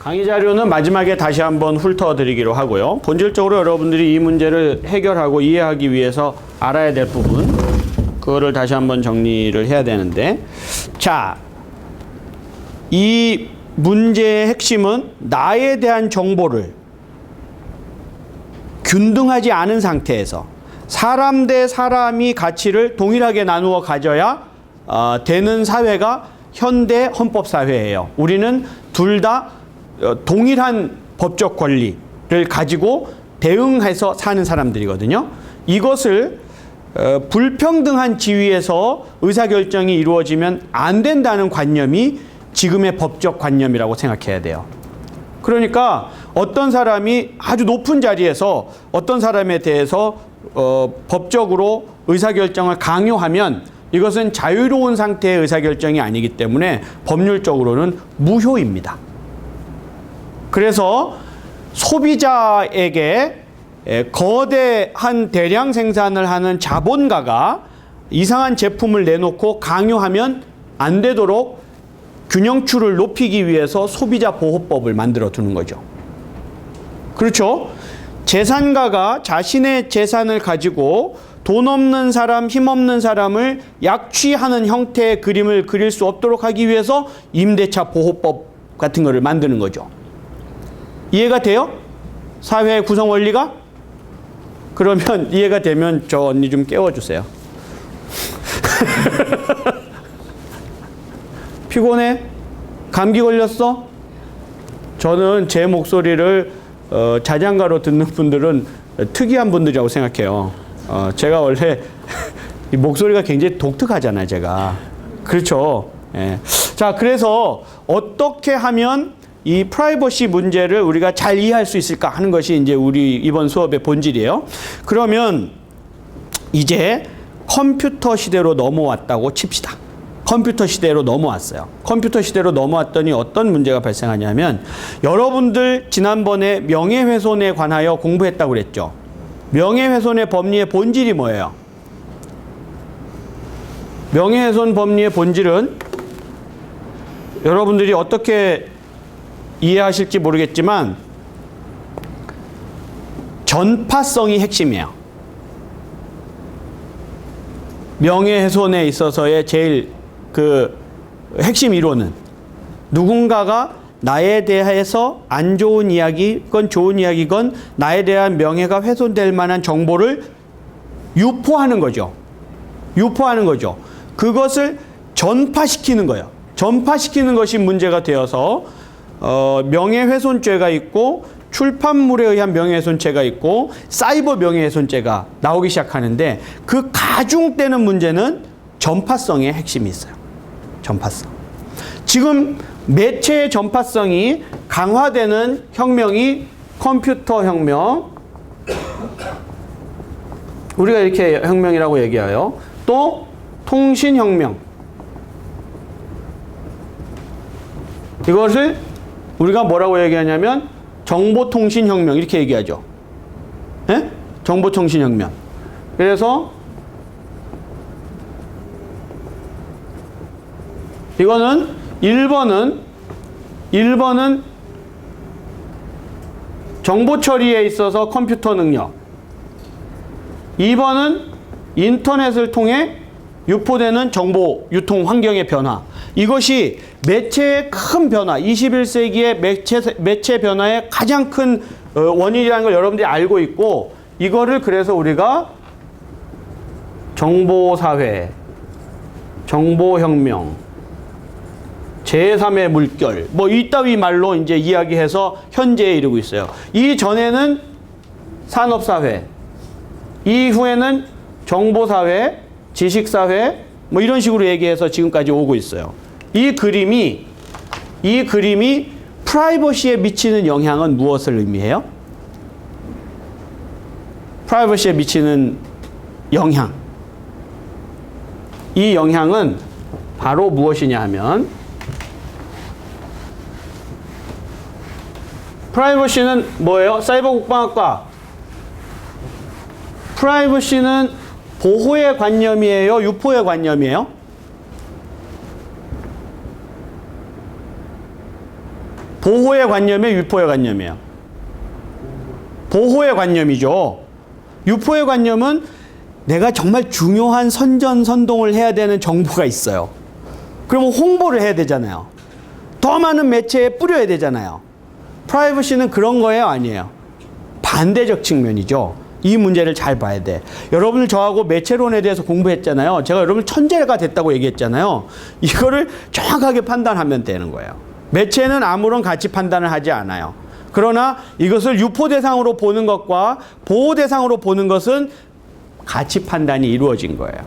강의 자료는 마지막에 다시 한번 훑어드리기로 하고요. 본질적으로 여러분들이 이 문제를 해결하고 이해하기 위해서 알아야 될 부분, 그거를 다시 한번 정리를 해야 되는데, 자, 이 문제의 핵심은 나에 대한 정보를 균등하지 않은 상태에서 사람 대 사람이 가치를 동일하게 나누어 가져야 되는 사회가 현대 헌법 사회예요. 우리는 둘 다 동일한 법적 권리를 가지고 대응해서 사는 사람들이거든요. 이것을 불평등한 지위에서 의사결정이 이루어지면 안 된다는 관념이 지금의 법적 관념이라고 생각해야 돼요. 그러니까 어떤 사람이 아주 높은 자리에서 어떤 사람에 대해서 법적으로 의사결정을 강요하면 이것은 자유로운 상태의 의사결정이 아니기 때문에 법률적으로는 무효입니다. 그래서 소비자에게 거대한 대량 생산을 하는 자본가가 이상한 제품을 내놓고 강요하면 안 되도록 균형추를 높이기 위해서 소비자 보호법을 만들어 두는 거죠. 그렇죠? 재산가가 자신의 재산을 가지고 돈 없는 사람, 힘 없는 사람을 약취하는 형태의 그림을 그릴 수 없도록 하기 위해서 임대차 보호법 같은 거를 만드는 거죠. 이해가 돼요? 사회의 구성 원리가? 그러면 이해가 되면 저 언니 좀 깨워주세요. 피곤해? 감기 걸렸어? 저는 제 목소리를 자장가로 듣는 분들은 특이한 분들이라고 생각해요. 제가 원래 이 목소리가 굉장히 독특하잖아요, 제가. 그렇죠. 예. 자, 그래서 어떻게 하면 이 프라이버시 문제를 우리가 잘 이해할 수 있을까 하는 것이 이제 우리 이번 수업의 본질이에요. 그러면 이제 컴퓨터 시대로 넘어왔다고 칩시다. 컴퓨터 시대로 넘어왔어요. 컴퓨터 시대로 넘어왔더니 어떤 문제가 발생하냐면, 여러분들 지난번에 명예훼손에 관하여 공부했다고 그랬죠. 명예훼손의 법리의 본질이 뭐예요? 명예훼손 법리의 본질은 여러분들이 어떻게 이해하실지 모르겠지만 전파성이 핵심이에요. 명예훼손에 있어서의 제일 그 핵심 이론은 누군가가 나에 대해서 안 좋은 이야기건 좋은 이야기건 나에 대한 명예가 훼손될 만한 정보를 유포하는 거죠. 유포하는 거죠. 그것을 전파시키는 거예요. 전파시키는 것이 문제가 되어서 명예훼손죄가 있고 출판물에 의한 명예훼손죄가 있고 사이버 명예훼손죄가 나오기 시작하는데, 그 가중되는 문제는 전파성의 핵심이 있어요. 전파성. 지금 매체의 전파성이 강화되는 혁명이 컴퓨터 혁명, 우리가 이렇게 혁명이라고 얘기해요. 또 통신혁명, 이것을 우리가 뭐라고 얘기하냐면 정보통신혁명 이렇게 얘기하죠. 예? 정보통신혁명. 그래서 이거는 1번은 정보 처리에 있어서 컴퓨터 능력, 2번은 인터넷을 통해 유포되는 정보 유통 환경의 변화. 이것이 매체의 큰 변화, 21세기의 매체 변화의 가장 큰 원인이라는 걸 여러분들이 알고 있고, 이거를 그래서 우리가 정보사회, 정보혁명, 제3의 물결, 뭐 이따위 말로 이제 이야기해서 현재에 이르고 있어요. 이전에는 산업사회, 이후에는 정보사회, 지식사회, 뭐 이런 식으로 얘기해서 지금까지 오고 있어요. 이 그림이 프라이버시에 미치는 영향은 무엇을 의미해요? 프라이버시에 미치는 영향. 이 영향은 바로 무엇이냐 하면, 프라이버시는 뭐예요? 사이버 국방학과. 프라이버시는 보호의 관념이에요? 유포의 관념이에요? 보호의 관념이에요, 유포의 관념이에요? 보호의 관념이죠. 유포의 관념은 내가 정말 중요한 선전선동을 해야 되는 정보가 있어요. 그러면 홍보를 해야 되잖아요. 더 많은 매체에 뿌려야 되잖아요. 프라이버시는 그런 거예요, 아니에요? 반대적 측면이죠. 이 문제를 잘 봐야 돼. 여러분들 저하고 매체론에 대해서 공부했잖아요. 제가 여러분 천재가 됐다고 얘기했잖아요. 이거를 정확하게 판단하면 되는 거예요. 매체는 아무런 가치 판단을 하지 않아요. 그러나 이것을 유포 대상으로 보는 것과 보호 대상으로 보는 것은 가치 판단이 이루어진 거예요.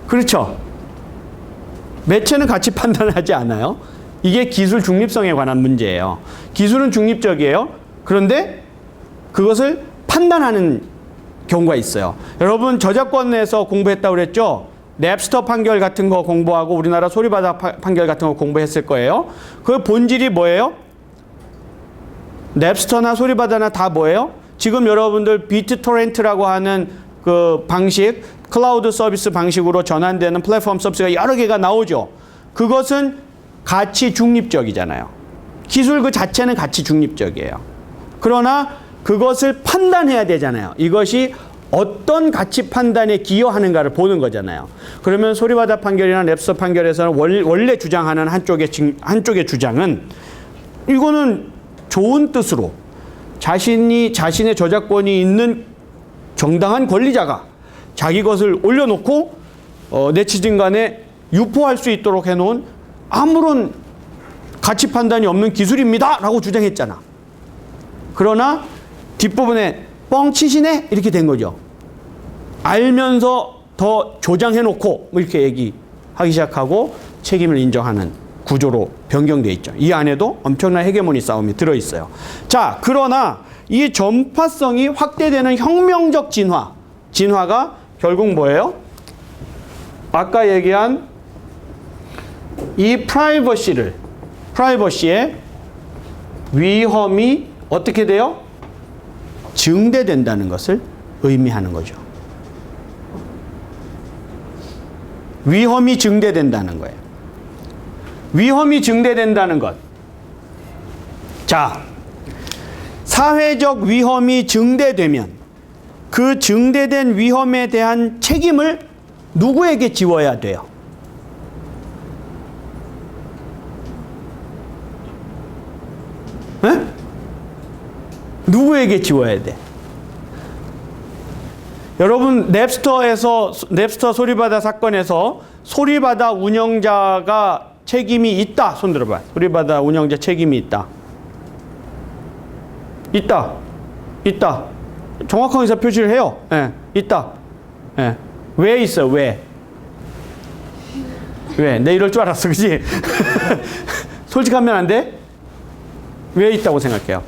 그렇죠? 매체는 가치 판단을 하지 않아요. 이게 기술 중립성에 관한 문제예요. 기술은 중립적이에요. 그런데 그것을 판단하는 경우가 있어요. 여러분 저작권에서 공부했다고 그랬죠? 냅스터 판결 같은 거 공부하고 우리나라 소리바다 판결 같은 거 공부했을 거예요. 그 본질이 뭐예요? 냅스터나 소리바다나 다 뭐예요? 지금 여러분들 비트토렌트라고 하는 그 방식, 클라우드 서비스 방식으로 전환되는 플랫폼 서비스가 여러 개가 나오죠. 그것은 가치 중립적이잖아요. 기술 그 자체는 가치 중립적이에요. 그러나 그것을 판단해야 되잖아요. 이것이 어떤 가치 판단에 기여하는가를 보는 거잖아요. 그러면 소리바다 판결이나 냅스터 판결에서는 원래 주장하는 한쪽의 주장은 이거는 좋은 뜻으로 자신의 저작권이 있는 정당한 권리자가 자기 것을 올려놓고 네티즌 간에 유포할 수 있도록 해놓은 아무런 가치 판단이 없는 기술입니다 라고 주장했잖아. 그러나 뒷부분에 뻥치시네 이렇게 된 거죠. 알면서 더 조장해놓고 이렇게 얘기하기 시작하고 책임을 인정하는 구조로 변경되어 있죠. 이 안에도 엄청난 헤게모니 싸움이 들어있어요. 자, 그러나 이 전파성이 확대되는 혁명적 진화가 결국 뭐예요? 아까 얘기한 이 프라이버시의 위험이 어떻게 돼요? 증대된다는 것을 의미하는 거죠. 위험이 증대된다는 거예요. 위험이 증대된다는 것. 자, 사회적 위험이 증대되면 그 증대된 위험에 대한 책임을 누구에게 지워야 돼요? 네? 누구에게 지워야 돼? 여러분 냅스터 소리바다 사건에서 소리바다 운영자가 책임이 있다. 손 들어봐. 소리바다 운영자 책임이 있다. 있다. 정확한 의사 표시를 해요. 네, 있다. 네. 왜 있어? 왜? 내 이럴 줄 알았어, 그지? 솔직하면 안 돼? 왜 있다고 생각해요?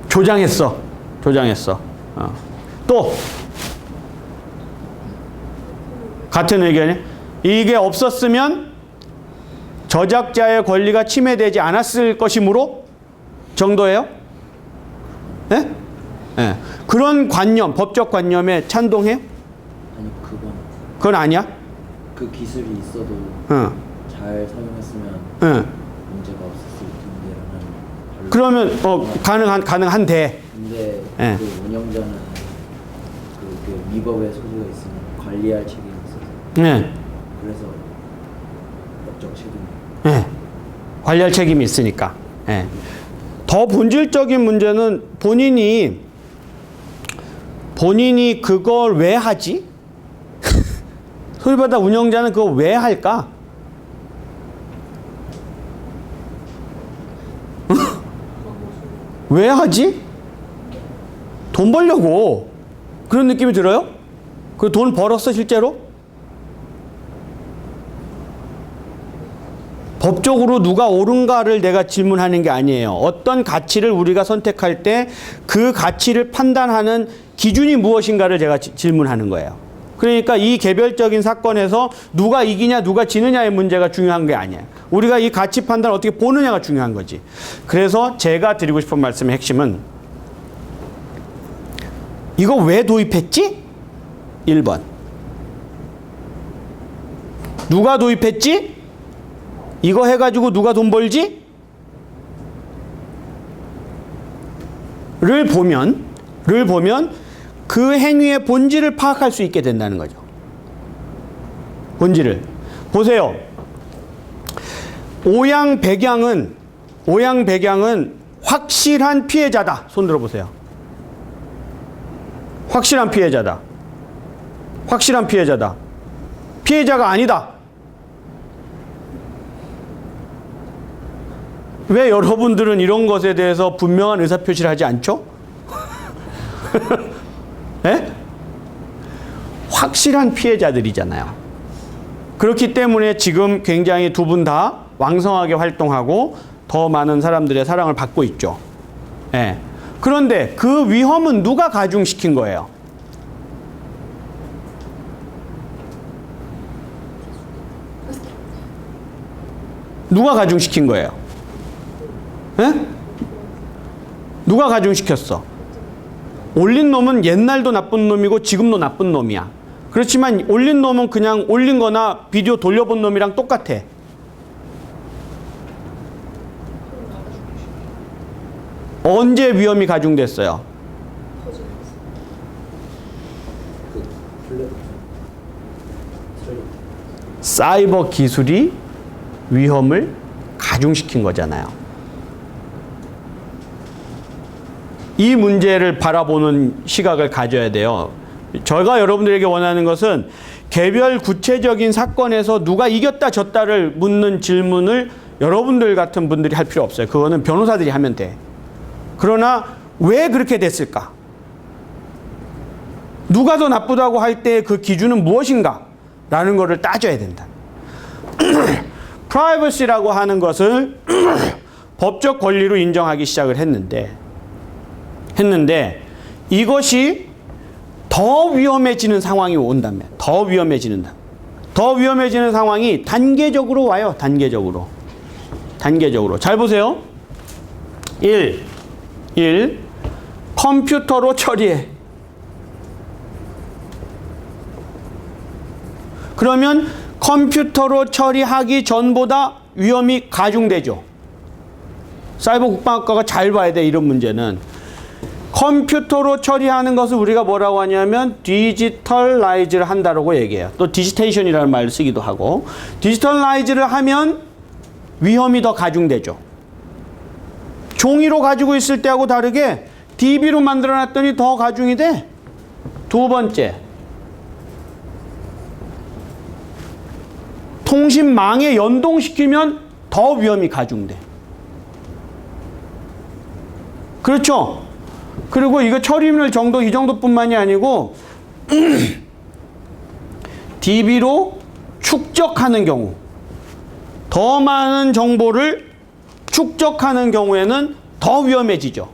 조장했어. 또 같은 의견이 이게 없었으면 저작자의 권리가 침해되지 않았을 것이므로 정도예요? 네? 네. 그런 관념, 법적 관념에 찬동해요? 아니 그건 아니야? 그 기술이 있어도 잘 사용했으면 문제가 없었을 텐데라는. 그러면 가능한데. 근데 네. 그 운영자는 그 위법의 소지가 있으면 관리할 책임이 있어서. 네. 그래서 법적 책임. 네. 관리할 책임이 있으니까. 네. 더 본질적인 문제는 본인이 그걸 왜 하지? 소리바다 운영자는 그걸 왜 할까? 왜 하지? 돈 벌려고. 그런 느낌이 들어요? 그 돈 벌었어 실제로? 법적으로 누가 옳은가를 내가 질문하는 게 아니에요. 어떤 가치를 우리가 선택할 때 그 가치를 판단하는 기준이 무엇인가를 제가 질문하는 거예요. 그러니까 이 개별적인 사건에서 누가 이기냐 누가 지느냐의 문제가 중요한 게 아니에요. 우리가 이 가치 판단을 어떻게 보느냐가 중요한 거지. 그래서 제가 드리고 싶은 말씀의 핵심은 이거 왜 도입했지? 1번. 누가 도입했지? 이거 해가지고 누가 돈 벌지? 를 보면 그 행위의 본질을 파악할 수 있게 된다는 거죠. 본질을. 보세요. 오양 백양은 확실한 피해자다. 손 들어보세요. 확실한 피해자다. 확실한 피해자다. 피해자가 아니다. 왜 여러분들은 이런 것에 대해서 분명한 의사표시를 하지 않죠? 네? 확실한 피해자들이잖아요. 그렇기 때문에 지금 굉장히 두 분 다 왕성하게 활동하고 더 많은 사람들의 사랑을 받고 있죠. 네. 그런데 그 위험은 누가 가중시킨 거예요? 누가 가중시킨 거예요? 네? 누가 가중시켰어? 올린 놈은 옛날도 나쁜 놈이고 지금도 나쁜 놈이야. 그렇지만 올린 놈은 그냥 올린 거나 비디오 돌려본 놈이랑 똑같아. 언제 위험이 가중됐어요? 사이버 기술이 위험을 가중시킨 거잖아요. 이 문제를 바라보는 시각을 가져야 돼요. 제가 여러분들에게 원하는 것은 개별 구체적인 사건에서 누가 이겼다 졌다를 묻는 질문을 여러분들 같은 분들이 할 필요 없어요. 그거는 변호사들이 하면 돼. 그러나 왜 그렇게 됐을까? 누가 더 나쁘다고 할 때 그 기준은 무엇인가? 라는 것을 따져야 된다. 프라이버시라고 하는 것을 법적 권리로 인정하기 시작을 했는데 이것이 더 위험해지는 상황이 온다면 더 위험해지는 상황이 단계적으로 와요. 단계적으로. 잘 보세요. 1. 컴퓨터로 처리해. 그러면 컴퓨터로 처리하기 전보다 위험이 가중되죠. 사이버 국방학과가 잘 봐야 돼, 이런 문제는. 컴퓨터로 처리하는 것을 우리가 뭐라고 하냐면 디지털라이즈를 한다라고 얘기해요. 또 디지테이션이라는 말을 쓰기도 하고. 디지털라이즈를 하면 위험이 더 가중되죠. 종이로 가지고 있을 때하고 다르게 DB로 만들어놨더니 더 가중이 돼. 두 번째, 통신망에 연동시키면 더 위험이 가중돼. 그렇죠? 그리고 이거 처리율 정도 이 정도뿐만이 아니고 DB로 축적하는 경우, 더 많은 정보를 축적하는 경우에는 더 위험해지죠.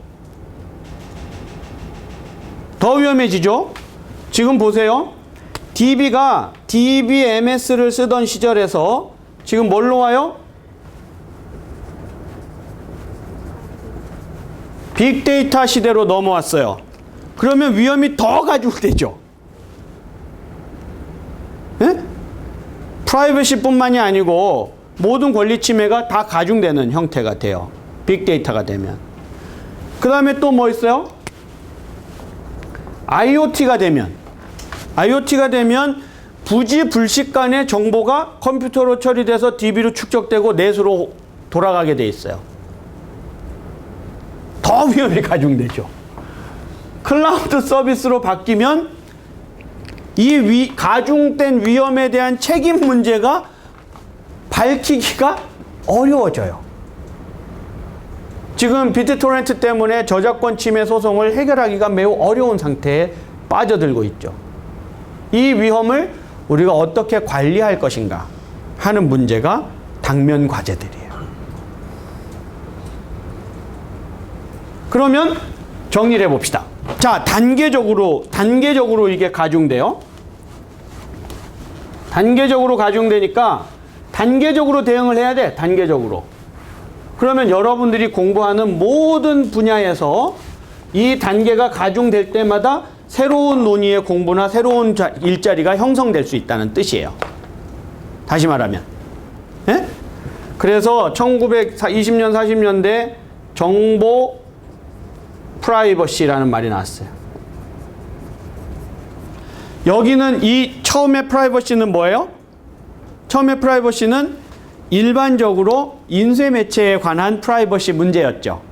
지금 보세요. DB가 DBMS를 쓰던 시절에서 지금 뭘로 와요? 빅데이터 시대로 넘어왔어요. 그러면 위험이 더 가중되죠. 네? 프라이버시뿐만이 아니고 모든 권리 침해가 다 가중되는 형태가 돼요. 빅데이터가 되면. 그 다음에 또 뭐 있어요? IoT가 되면 부지불식간의 정보가 컴퓨터로 처리돼서 DB로 축적되고 넷으로 돌아가게 돼 있어요. 더 위험이 가중되죠. 클라우드 서비스로 바뀌면 이 가중된 위험에 대한 책임 문제가 밝히기가 어려워져요. 지금 비트토렌트 때문에 저작권 침해 소송을 해결하기가 매우 어려운 상태에 빠져들고 있죠. 이 위험을 우리가 어떻게 관리할 것인가 하는 문제가 당면 과제들이에요. 그러면 정리를 해봅시다. 자, 단계적으로 이게 가중돼요. 단계적으로 가중되니까 단계적으로 대응을 해야 돼. 단계적으로. 그러면 여러분들이 공부하는 모든 분야에서 이 단계가 가중될 때마다 새로운 논의의 공부나 새로운 일자리가 형성될 수 있다는 뜻이에요. 다시 말하면. 예? 그래서 1920년, 40년대 정보 프라이버시라는 말이 나왔어요. 여기는 이 처음에 프라이버시는 뭐예요? 처음에 프라이버시는 일반적으로 인쇄 매체에 관한 프라이버시 문제였죠.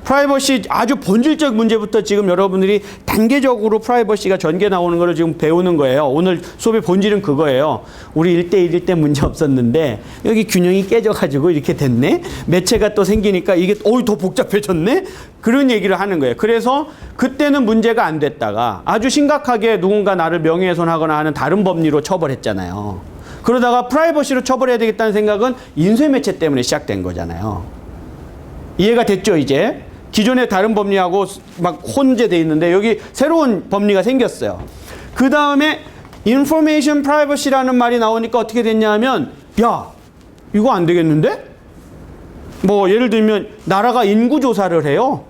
프라이버시 아주 본질적 문제부터 지금 여러분들이 단계적으로 프라이버시가 전개 나오는 거를 지금 배우는 거예요. 오늘 수업의 본질은 그거예요. 우리 1대1일 때 문제 없었는데 여기 균형이 깨져가지고 이렇게 됐네. 매체가 또 생기니까 이게 더 복잡해졌네. 그런 얘기를 하는 거예요. 그래서 그때는 문제가 안 됐다가 아주 심각하게 누군가 나를 명예훼손하거나 하는 다른 법리로 처벌했잖아요. 그러다가 프라이버시로 처벌해야 되겠다는 생각은 인쇄 매체 때문에 시작된 거잖아요. 이해가 됐죠, 이제? 기존의 다른 법리하고 막 혼재되어 있는데 여기 새로운 법리가 생겼어요. 그 다음에 information privacy라는 말이 나오니까 어떻게 됐냐 하면 야, 이거 안 되겠는데? 뭐 예를 들면 나라가 인구조사를 해요.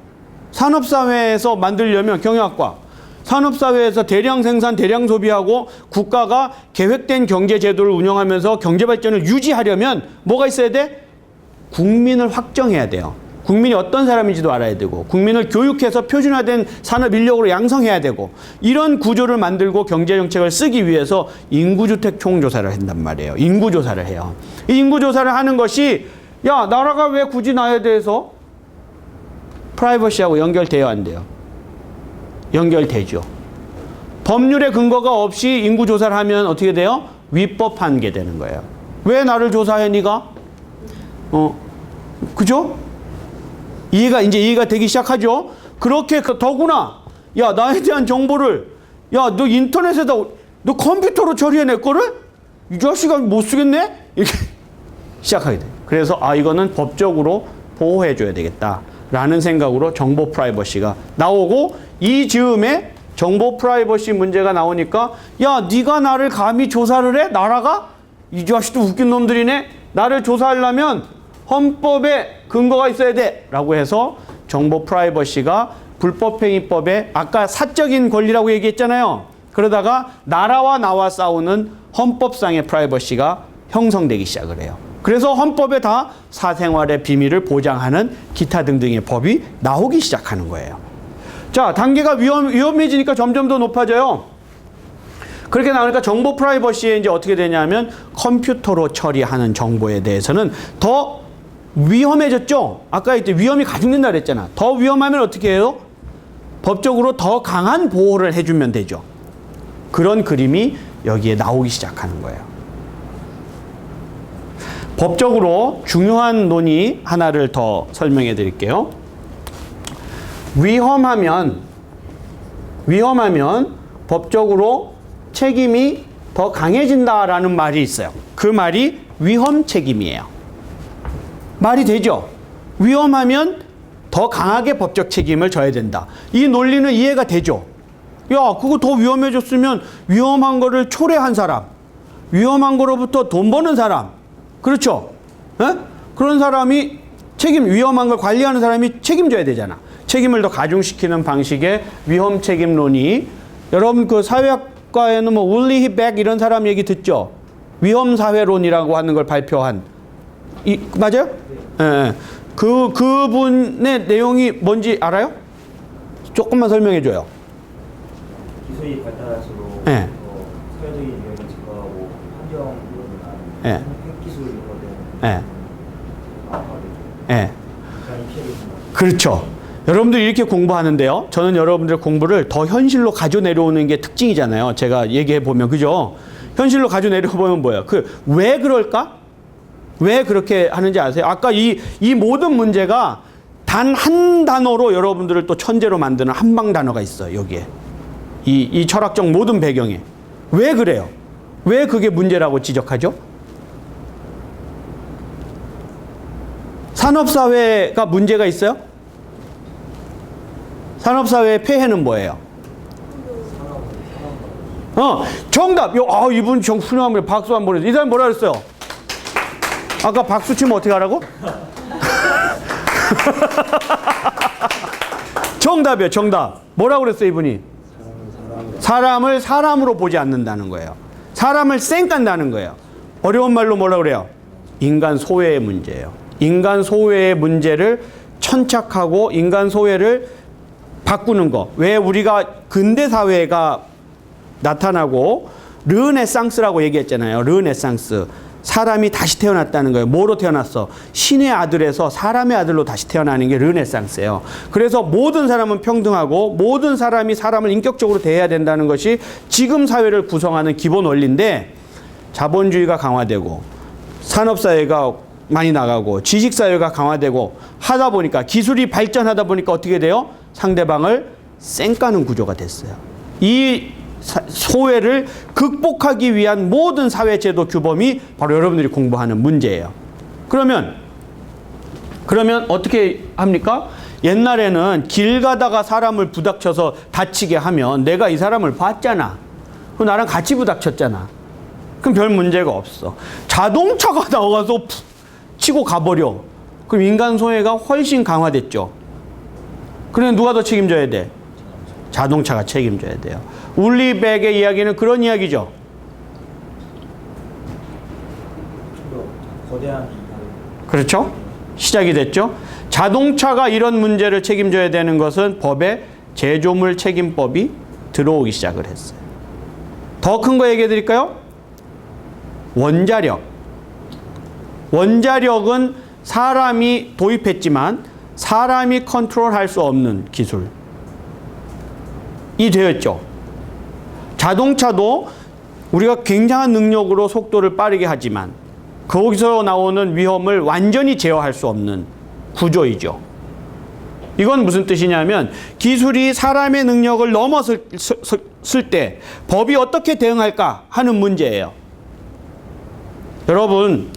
산업사회에서 만들려면 경영학과 산업사회에서 대량 생산, 대량 소비하고 국가가 계획된 경제제도를 운영하면서 경제발전을 유지하려면 뭐가 있어야 돼? 국민을 확정해야 돼요. 국민이 어떤 사람인지도 알아야 되고 국민을 교육해서 표준화된 산업 인력으로 양성해야 되고 이런 구조를 만들고 경제정책을 쓰기 위해서 인구주택 총조사를 한단 말이에요. 인구조사를 해요. 이 인구조사를 하는 것이 야, 나라가 왜 굳이 나에 대해서 프라이버시하고 연결돼야 안 돼요? 연결되죠. 법률의 근거가 없이 인구조사를 하면 어떻게 돼요? 위법한 게 되는 거예요. 왜 나를 조사해 네가? 그죠? 이해가 되기 시작하죠. 그렇게 더구나 야, 나에 대한 정보를 야, 너 인터넷에다 너 컴퓨터로 처리해 내 거를 이 자식아 못 쓰겠네? 이렇게 시작하게 돼요. 그래서 이거는 법적으로 보호해 줘야 되겠다라는 생각으로 정보 프라이버시가 나오고 이 즈음에 정보 프라이버시 문제가 나오니까 야, 네가 나를 감히 조사를 해? 나라가? 이 자식도 웃긴 놈들이네. 나를 조사하려면 헌법에 근거가 있어야 돼 라고 해서 정보 프라이버시가 불법행위법에 아까 사적인 권리라고 얘기했잖아요. 그러다가 나라와 나와 싸우는 헌법상의 프라이버시가 형성되기 시작을 해요. 그래서 헌법에 다 사생활의 비밀을 보장하는 기타 등등의 법이 나오기 시작하는 거예요. 자, 단계가 위험해지니까 점점 더 높아져요. 그렇게 나오니까 정보 프라이버시에 이제 어떻게 되냐면 컴퓨터로 처리하는 정보에 대해서는 더 위험해졌죠? 아까 이때 위험이 가중된다 그랬잖아. 더 위험하면 어떻게 해요? 법적으로 더 강한 보호를 해주면 되죠. 그런 그림이 여기에 나오기 시작하는 거예요. 법적으로 중요한 논의 하나를 더 설명해 드릴게요. 위험하면 법적으로 책임이 더 강해진다라는 말이 있어요. 그 말이 위험 책임이에요. 말이 되죠? 위험하면 더 강하게 법적 책임을 져야 된다. 이 논리는 이해가 되죠? 야, 그거 더 위험해졌으면 위험한 거를 초래한 사람, 위험한 거로부터 돈 버는 사람, 그렇죠? 에? 그런 사람이 위험한 걸 관리하는 사람이 책임져야 되잖아. 책임을 더 가중시키는 방식의 위험 책임론이, 여러분 그 사회학과에는 뭐 울리히 백 이런 사람 얘기 듣죠? 위험 사회론이라고 하는 걸 발표한 맞아요? 예. 그분의 내용이 뭔지 알아요? 조금만 설명해 줘요. 기술이 발달할수록 네. 사회적인 위험을 제거하고 환경 오염이나 네. 핵기술 이런 것들은 네. 굉장히 피해를 준다. 그렇죠. 여러분들이 이렇게 공부하는데요. 저는 여러분들의 공부를 더 현실로 가져 내려오는 게 특징이잖아요. 제가 얘기해 보면, 그죠? 현실로 가져 내려보면 뭐예요? 왜 그럴까? 왜 그렇게 하는지 아세요? 아까 이 모든 문제가 단 한 단어로 여러분들을 또 천재로 만드는 한방 단어가 있어요. 여기에. 이 철학적 모든 배경에. 왜 그래요? 왜 그게 문제라고 지적하죠? 산업사회가 문제가 있어요? 산업사회의 폐해는 뭐예요? 정답. 이분 정 훌륭합니다. 박수 한번 보내주세요. 이 사람 뭐라 그랬어요? 아까 박수 치면 어떻게 하라고? 정답이에요, 정답. 뭐라고 그랬어요, 이분이? 사람을 사람으로 보지 않는다는 거예요. 사람을 쌩깐다는 거예요. 어려운 말로 뭐라 그래요? 인간 소외의 문제예요. 인간 소외의 문제를 천착하고 인간 소외를 바꾸는 거. 왜 우리가 근대 사회가 나타나고 르네상스라고 얘기했잖아요. 르네상스. 사람이 다시 태어났다는 거예요. 뭐로 태어났어? 신의 아들에서 사람의 아들로 다시 태어나는 게 르네상스예요. 그래서 모든 사람은 평등하고 모든 사람이 사람을 인격적으로 대해야 된다는 것이 지금 사회를 구성하는 기본 원리인데, 자본주의가 강화되고 산업사회가 많이 나가고 지식사회가 강화되고 하다 보니까, 기술이 발전하다 보니까 어떻게 돼요? 상대방을 쌩까는 구조가 됐어요. 이 소외를 극복하기 위한 모든 사회제도 규범이 바로 여러분들이 공부하는 문제예요. 그러면 어떻게 합니까? 옛날에는 길 가다가 사람을 부닥쳐서 다치게 하면 내가 이 사람을 봤잖아. 그럼 나랑 같이 부닥쳤잖아. 그럼 별 문제가 없어. 자동차가 나와서 푹 치고 가버려. 그럼 인간 소외가 훨씬 강화됐죠. 그러면 누가 더 책임져야 돼? 자동차가 책임져야 돼요. 울리백의 이야기는 그런 이야기죠. 거대한. 그렇죠? 시작이 됐죠. 자동차가 이런 문제를 책임져야 되는 것은 법에 제조물 책임법이 들어오기 시작을 했어요. 더 큰 거 얘기해 드릴까요? 원자력. 원자력은 사람이 도입했지만 사람이 컨트롤할 수 없는 기술이 되었죠. 자동차도 우리가 굉장한 능력으로 속도를 빠르게 하지만 거기서 나오는 위험을 완전히 제어할 수 없는 구조이죠. 이건 무슨 뜻이냐면, 기술이 사람의 능력을 넘어설 때 법이 어떻게 대응할까 하는 문제예요. 여러분,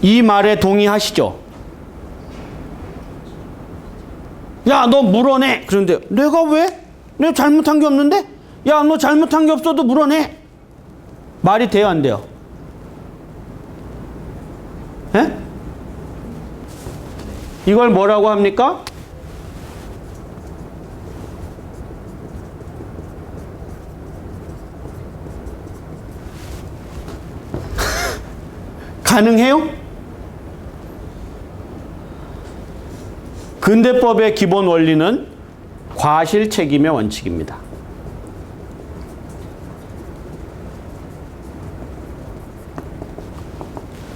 이 말에 동의하시죠? 야, 너 물어내. 그런데 내가 왜? 내가 잘못한 게 없는데? 야, 너 잘못한 게 없어도 물어내. 말이 돼요, 안 돼요? 에? 이걸 뭐라고 합니까? 가능해요? 근대법의 기본 원리는 과실 책임의 원칙입니다.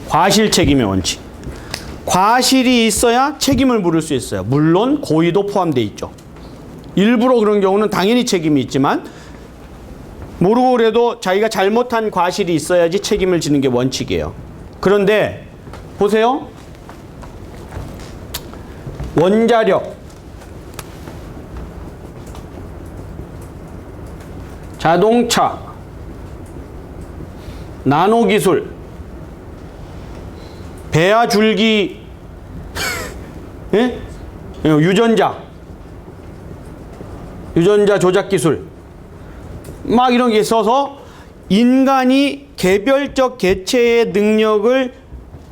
과실 책임의 원칙. 과실이 있어야 책임을 물을 수 있어요. 물론 고의도 포함되어 있죠. 일부러 그런 경우는 당연히 책임이 있지만, 모르고 그래도 자기가 잘못한 과실이 있어야지 책임을 지는 게 원칙이에요. 그런데 보세요. 원자력, 자동차, 나노기술, 배아 줄기, 예? 유전자 조작 기술, 막 이런 게 있어서 인간이 개별적 개체의 능력을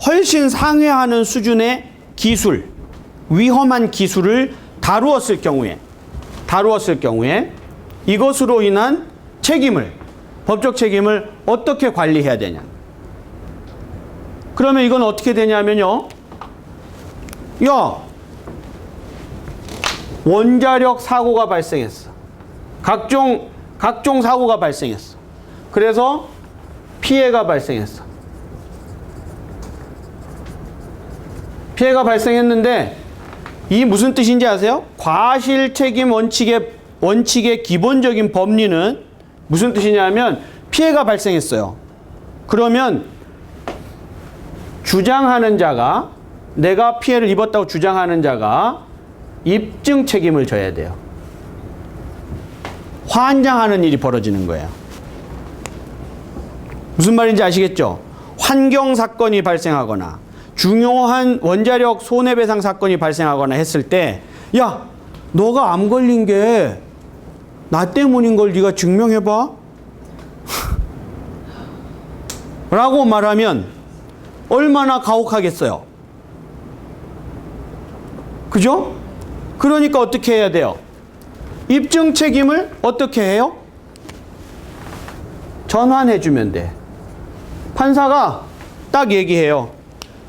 훨씬 상회하는 수준의 기술, 위험한 기술을 다루었을 경우에 이것으로 인한 책임을, 법적 책임을 어떻게 관리해야 되냐. 그러면 이건 어떻게 되냐면요. 야, 원자력 사고가 발생했어. 각종 사고가 발생했어. 그래서 피해가 발생했어. 피해가 발생했는데 이 무슨 뜻인지 아세요? 과실 책임 원칙의 기본적인 법리는 무슨 뜻이냐면, 피해가 발생했어요. 그러면 주장하는 자가, 내가 피해를 입었다고 주장하는 자가 입증 책임을 져야 돼요. 환장하는 일이 벌어지는 거예요. 무슨 말인지 아시겠죠? 환경 사건이 발생하거나 중요한 원자력 손해배상 사건이 발생하거나 했을 때, 야, 너가 암 걸린 게 나 때문인 걸 네가 증명해봐. 라고 말하면 얼마나 가혹하겠어요. 그죠? 그러니까 어떻게 해야 돼요? 입증 책임을 어떻게 해요? 전환해주면 돼. 판사가 딱 얘기해요.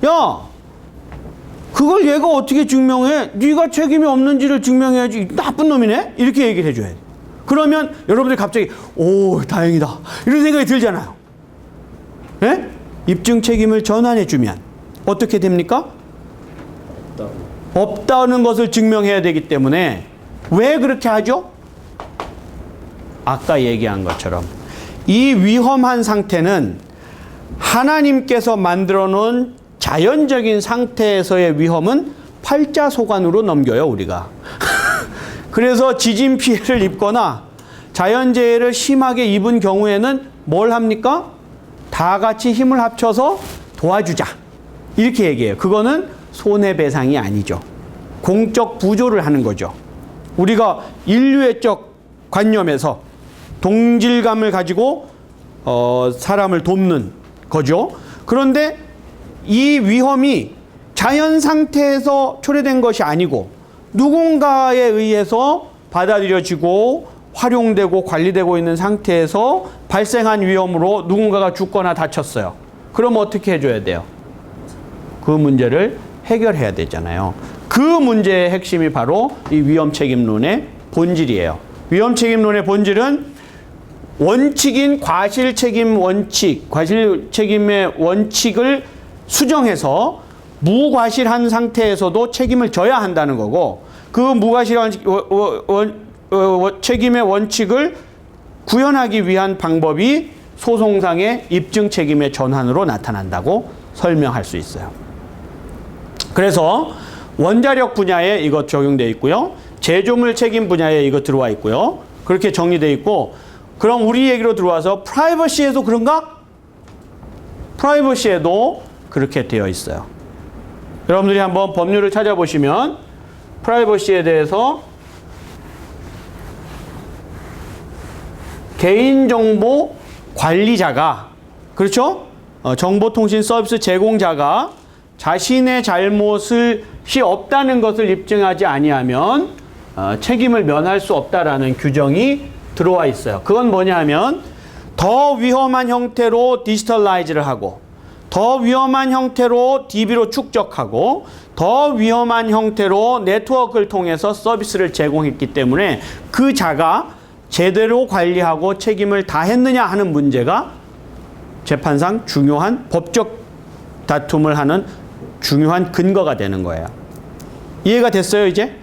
야, 그걸 얘가 어떻게 증명해? 네가 책임이 없는지를 증명해야지. 나쁜 놈이네? 이렇게 얘기를 해줘야 돼. 그러면 여러분들이 갑자기 오, 다행이다, 이런 생각이 들잖아요. 네? 입증 책임을 전환해주면 어떻게 됩니까? 없다는 것을 증명해야 되기 때문에. 왜 그렇게 하죠? 아까 얘기한 것처럼 이 위험한 상태는 하나님께서 만들어 놓은 자연적인 상태에서의 위험은 팔자소관으로 넘겨요, 우리가. 그래서 지진 피해를 입거나 자연재해를 심하게 입은 경우에는 뭘 합니까? 다 같이 힘을 합쳐서 도와주자, 이렇게 얘기해요. 그거는 손해배상이 아니죠. 공적 부조를 하는 거죠. 우리가 인류애적 관념에서 동질감을 가지고 사람을 돕는 거죠. 그런데 이 위험이 자연 상태에서 초래된 것이 아니고 누군가에 의해서 받아들여지고 활용되고 관리되고 있는 상태에서 발생한 위험으로 누군가가 죽거나 다쳤어요. 그럼 어떻게 해줘야 돼요? 그 문제를 해결해야 되잖아요. 그 문제의 핵심이 바로 이 위험책임론의 본질이에요. 위험책임론의 본질은 원칙인 과실책임 원칙, 과실책임의 원칙을 수정해서 무과실한 상태에서도 책임을 져야 한다는 거고, 그 무과실한 책임의 원칙을 구현하기 위한 방법이 소송상의 입증 책임의 전환으로 나타난다고 설명할 수 있어요. 그래서 원자력 분야에 이것 적용되어 있고요. 제조물 책임 분야에 이거 들어와 있고요. 그렇게 정리되어 있고, 그럼 우리 얘기로 들어와서 프라이버시에도 그런가? 프라이버시에도 그렇게 되어 있어요. 여러분들이 한번 법률을 찾아보시면 프라이버시에 대해서 개인정보 관리자가, 그렇죠? 정보통신 서비스 제공자가 자신의 잘못이 없다는 것을 입증하지 아니하면 책임을 면할 수 없다라는 규정이 들어와 있어요. 그건 뭐냐 하면 더 위험한 형태로 디지털라이즈를 하고, 더 위험한 형태로 DB로 축적하고, 더 위험한 형태로 네트워크를 통해서 서비스를 제공했기 때문에 그 자가 제대로 관리하고 책임을 다했느냐 하는 문제가 재판상 중요한 법적 다툼을 하는 중요한 근거가 되는 거예요. 이해가 됐어요, 이제?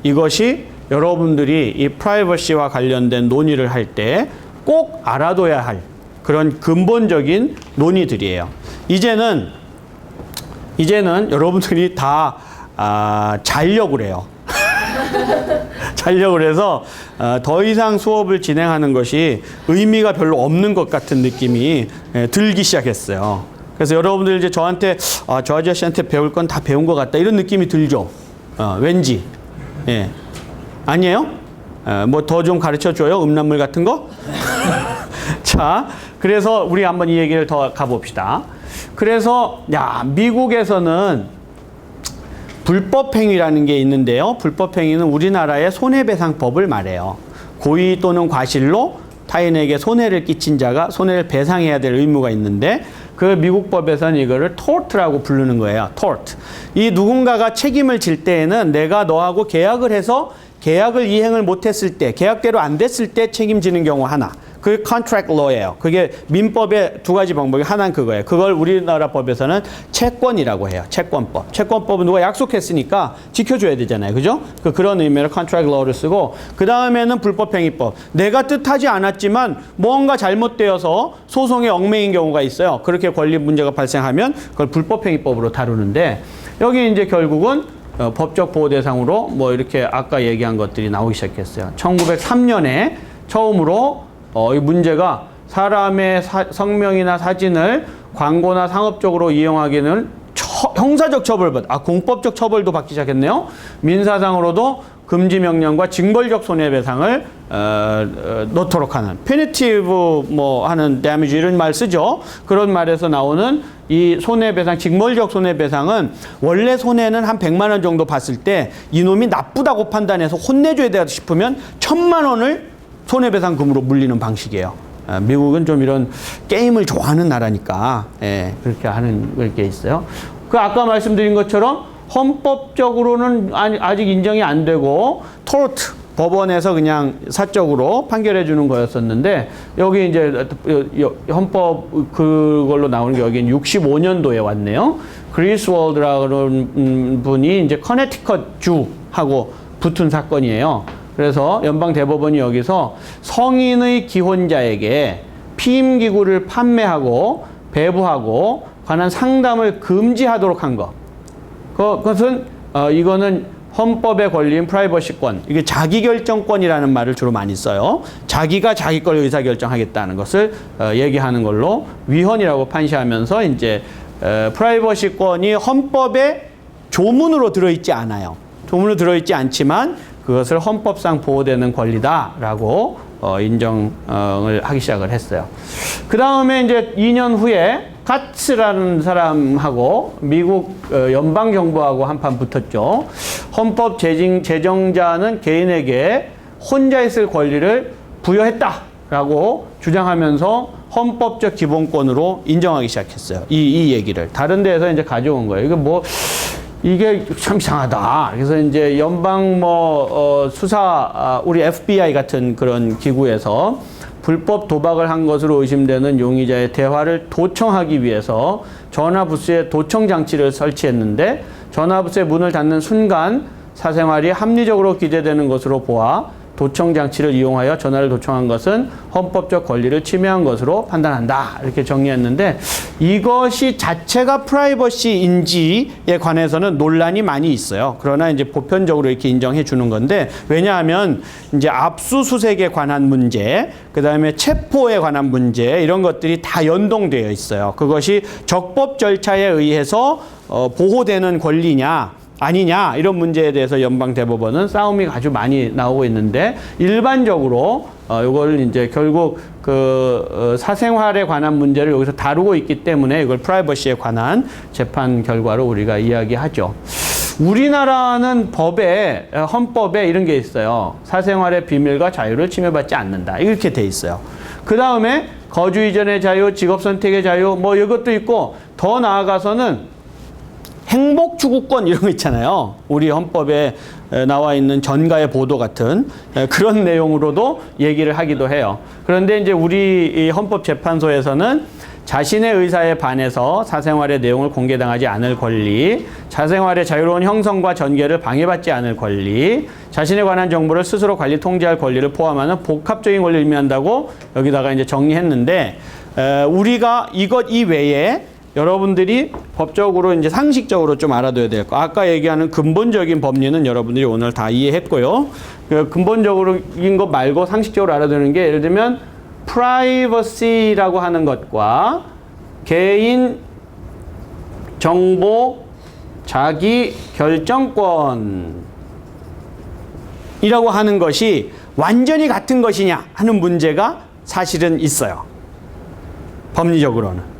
이것이 여러분들이 이 프라이버시와 관련된 논의를 할 때 꼭 알아둬야 할 그런 근본적인 논의들이에요. 이제는 여러분들이 다 자려고 그래요. 자려고 그래서 더 이상 수업을 진행하는 것이 의미가 별로 없는 것 같은 느낌이 들기 시작했어요. 그래서 여러분들 이제 저한테 저 아저씨한테 배울 건 다 배운 것 같다, 이런 느낌이 들죠. 왠지. 예. 아니에요? 뭐 더 좀 가르쳐 줘요? 음란물 같은 거? 자, 그래서 우리 한번 이 얘기를 더 가봅시다. 그래서 미국에서는 불법행위라는 게 있는데요. 불법행위는 우리나라의 손해배상법을 말해요. 고의 또는 과실로 타인에게 손해를 끼친 자가 손해를 배상해야 될 의무가 있는데, 그 미국 법에서는 이거를 tort라고 부르는 거예요. tort. 이 누군가가 책임을 질 때에는 내가 너하고 계약을 해서 계약을 이행을 못했을 때, 계약대로 안 됐을 때 책임지는 경우 하나. 그게 contract law예요. 그게 민법의 두 가지 방법이 하나는 그거예요. 그걸 우리나라 법에서는 채권이라고 해요. 채권법. 채권법은 누가 약속했으니까 지켜줘야 되잖아요. 그죠? 그런 의미로 contract law를 쓰고, 그 다음에는 불법행위법. 내가 뜻하지 않았지만 뭔가 잘못되어서 소송에 얽매인 경우가 있어요. 그렇게 권리 문제가 발생하면 그걸 불법행위법으로 다루는데, 여기 이제 결국은 법적 보호 대상으로 뭐 이렇게 아까 얘기한 것들이 나오기 시작했어요. 1903년에 처음으로 이 문제가 사람의 성명이나 사진을 광고나 상업적으로 이용하기는 형사적 처벌받, 공법적 처벌도 받기 시작했네요. 민사상으로도 금지 명령과 징벌적 손해배상을 넣도록 하는 페니티브 뭐 하는 데미지 이런 말 쓰죠. 그런 말에서 나오는 이 손해배상, 징벌적 손해배상은 원래 손해는 한 100만 원 정도 봤을 때 이놈이 나쁘다고 판단해서 혼내줘야 되다 싶으면 1000만 원을 손해배상금으로 물리는 방식이에요. 미국은 좀 이런 게임을 좋아하는 나라니까 그렇게 하는 게 있어요. 그 아까 말씀드린 것처럼 헌법적으로는 아직 인정이 안 되고 토르트 법원에서 그냥 사적으로 판결해 주는 거였었는데 여기 이제 헌법 그걸로 나오는 게 여기 65년도에 왔네요. 그리스월드라는 분이 이제 커네티컷 주하고 붙은 사건이에요. 그래서 연방 대법원이 여기서 성인의 기혼자에게 피임기구를 판매하고 배부하고 관한 상담을 금지하도록 한 것. 그것은 이거는 헌법에 걸린 프라이버시권, 이게 자기결정권이라는 말을 주로 많이 써요. 자기가 자기 걸 의사결정하겠다는 것을 얘기하는 걸로 위헌이라고 판시하면서 이제 프라이버시권이 헌법에 조문으로 들어있지 않아요. 조문으로 들어있지 않지만 그것을 헌법상 보호되는 권리다라고 인정을 하기 시작을 했어요. 그 다음에 이제 2년 후에 카츠라는 사람하고 미국 연방정부하고 한판 붙었죠. 헌법 제정자는 개인에게 혼자 있을 권리를 부여했다라고 주장하면서 헌법적 기본권으로 인정하기 시작했어요. 이 얘기를 다른 데에서 이제 가져온 거예요. 이게 참 이상하다. 그래서 이제 연방 수사 우리 FBI 같은 그런 기구에서 불법 도박을 한 것으로 의심되는 용의자의 대화를 도청하기 위해서 전화부스에 도청 장치를 설치했는데 전화부스의 문을 닫는 순간 사생활이 합리적으로 기재되는 것으로 보아 도청 장치를 이용하여 전화를 도청한 것은 헌법적 권리를 침해한 것으로 판단한다. 이렇게 정리했는데 이것이 자체가 프라이버시인지에 관해서는 논란이 많이 있어요. 그러나 이제 보편적으로 이렇게 인정해 주는 건데 왜냐하면 이제 압수수색에 관한 문제, 그다음에 체포에 관한 문제 이런 것들이 다 연동되어 있어요. 그것이 적법 절차에 의해서 보호되는 권리냐 아니냐 이런 문제에 대해서 연방 대법원은 싸움이 아주 많이 나오고 있는데 일반적으로 이걸 이제 결국 사생활에 관한 문제를 여기서 다루고 있기 때문에 이걸 프라이버시에 관한 재판 결과로 우리가 이야기하죠. 우리나라는 헌법에 이런 게 있어요. 사생활의 비밀과 자유를 침해받지 않는다. 이렇게 돼 있어요. 그 다음에 거주 이전의 자유, 직업 선택의 자유 이것도 있고 더 나아가서는 행복 추구권 이런 거 있잖아요. 우리 헌법에 나와 있는 전가의 보도 같은 그런 내용으로도 얘기를 하기도 해요. 그런데 이제 우리 헌법재판소에서는 자신의 의사에 반해서 사생활의 내용을 공개당하지 않을 권리, 사생활의 자유로운 형성과 전개를 방해받지 않을 권리, 자신에 관한 정보를 스스로 관리 통제할 권리를 포함하는 복합적인 권리를 의미한다고 여기다가 이제 정리했는데 우리가 이것 이외에 여러분들이 법적으로 이제 상식적으로 좀 알아둬야 될 거. 아까 얘기하는 근본적인 법리는 여러분들이 오늘 다 이해했고요. 근본적인 것 말고 상식적으로 알아두는 게 예를 들면 프라이버시라고 하는 것과 개인 정보 자기 결정권이라고 하는 것이 완전히 같은 것이냐 하는 문제가 사실은 있어요. 법리적으로는.